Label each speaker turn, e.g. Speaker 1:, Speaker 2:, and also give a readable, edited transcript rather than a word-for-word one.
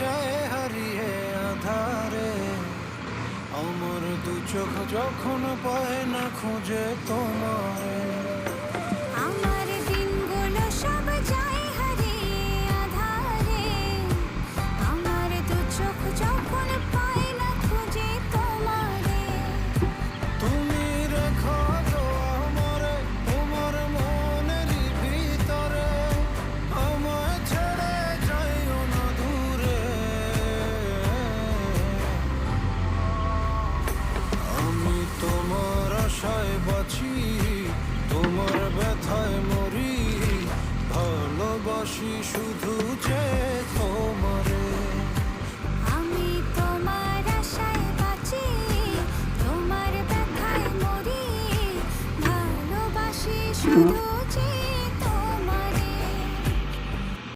Speaker 1: যায় হারিয়ে আধারে। আমার দু চোখ যখন পায় না খুঁজে তোমারে।
Speaker 2: আমার দিনগুলো সব যায় হারিয়ে আঁধারে, আমার দু চোখ যখন পায় না খুঁজে তোমারে।
Speaker 1: তুমি রেখো তো আমারে তোমার মনেরই ভিতরে, আমায় ছেড়ে যাইও না দূরে। আমি তোমার আশায় বাঁচি, তোমার ব্যথায় মরি, ভালোবাসি শুধু যে তোমারে।
Speaker 2: আমি তোমার আশায় বাঁচি, তোমার ব্যথায় মরি, ভালোবাসি শুধু